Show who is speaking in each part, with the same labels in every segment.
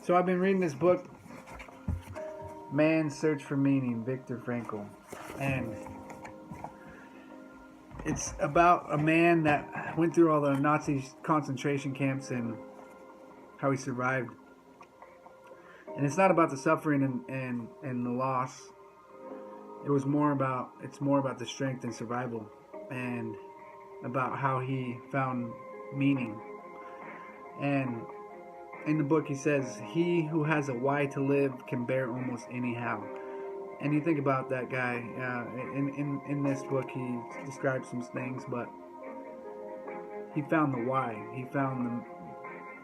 Speaker 1: So I've been reading this book, Man's Search for Meaning, Viktor Frankl. And it's about a man that went through all the Nazi concentration camps and how he survived. And it's not about the suffering and the loss. It's more about the strength and survival, and about how he found meaning. And in the book he says, he who has a why to live can bear almost any how. And you think about that guy, in this book he describes some things, but he found the why. He found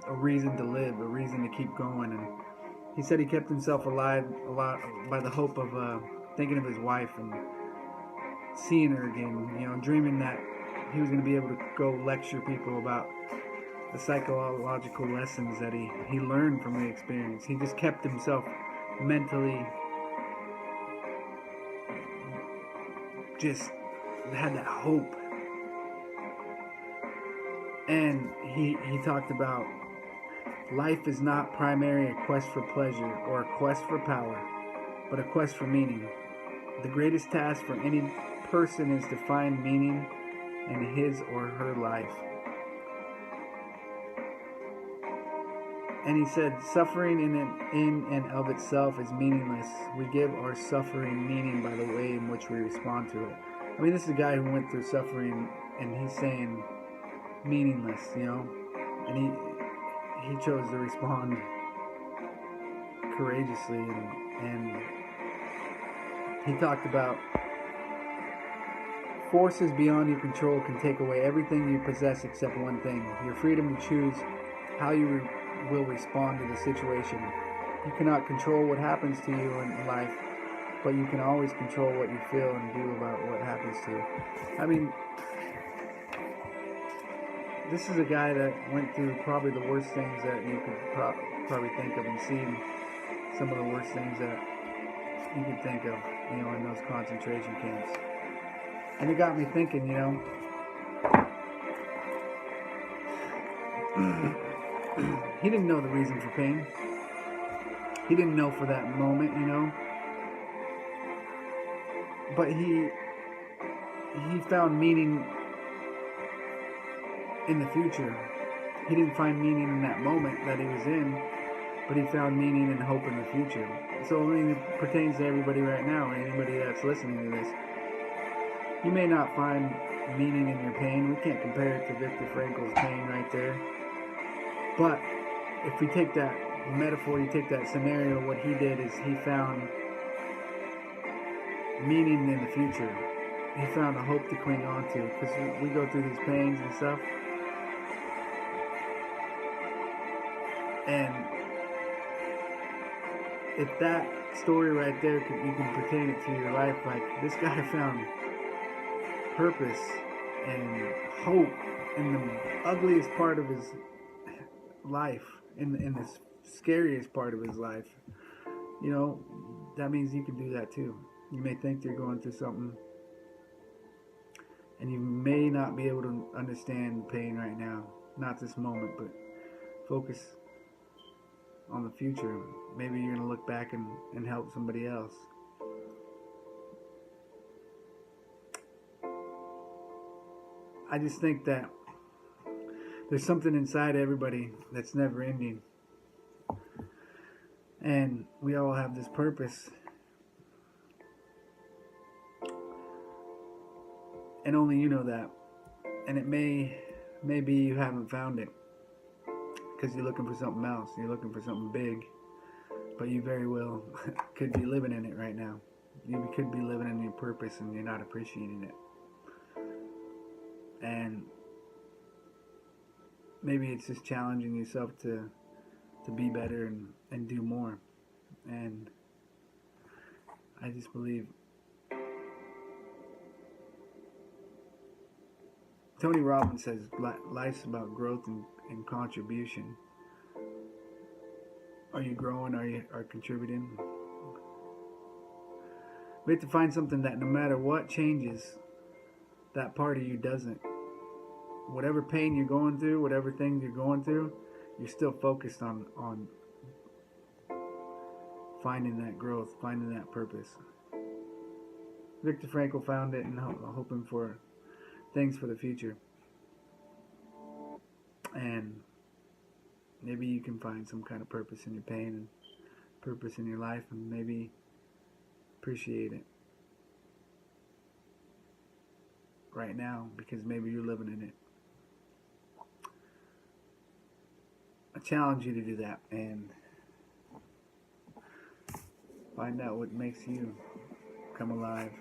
Speaker 1: a reason to live, a reason to keep going. And he said he kept himself alive a lot by the hope of thinking of his wife and seeing her again, dreaming that he was going to be able to go lecture people about the psychological lessons that he learned from the experience. He just kept himself mentally, just had that hope. And he talked about life is not primarily a quest for pleasure or a quest for power, but a quest for meaning. The greatest task for any person is to find meaning in his or her life. And he said, suffering in and of itself is meaningless. We give our suffering meaning by the way in which we respond to it. I mean, this is a guy who went through suffering, and he's saying meaningless, and he chose to respond courageously, and he talked about forces beyond your control can take away everything you possess except one thing: your freedom to choose how you will respond to the situation. You cannot control what happens to you in life, but you can always control what you feel and do about what happens to you. I mean, this is a guy that went through probably the worst things that you could probably think of, and seen some of the worst things that you could think of, in those concentration camps. And it got me thinking, he didn't know the reason for pain. He didn't know for that moment, but he found meaning in the future. He didn't find meaning in that moment that he was in, but he found meaning and hope in the future. So it pertains to everybody right now, and anybody that's listening to this. You may not find meaning in your pain. We can't compare it to Viktor Frankl's pain right there. But if we take that metaphor, you take that scenario, what he did is he found meaning in the future. He found a hope to cling on to, because we go through these pains and stuff. And if that story right there, you can pertain it to your life, like this guy found purpose and hope in the ugliest part of his life, in the scariest part of his life. That means you can do that too. You may think you're going through something, and you may not be able to understand pain right now, not this moment, but focus on the future. Maybe you're going to look back and help somebody else. I just think that there's something inside everybody that's never ending. And we all have this purpose. And only you know that. And it may be you haven't found it, because you're looking for something else. You're looking for something big. But you very well could be living in it right now. You could be living in your purpose and you're not appreciating it. And maybe it's just challenging yourself to be better and do more. And I just believe Tony Robbins says life's about growth and contribution. Are you growing? Are you contributing? We have to find something that no matter what changes, that part of you doesn't. Whatever pain you're going through, whatever things you're going through, you're still focused on finding that growth, finding that purpose. Viktor Frankl found it, and hoping for things for the future. And maybe you can find some kind of purpose in your pain and purpose in your life, and maybe appreciate it right now, because maybe you're living in it. I challenge you to do that and find out what makes you come alive.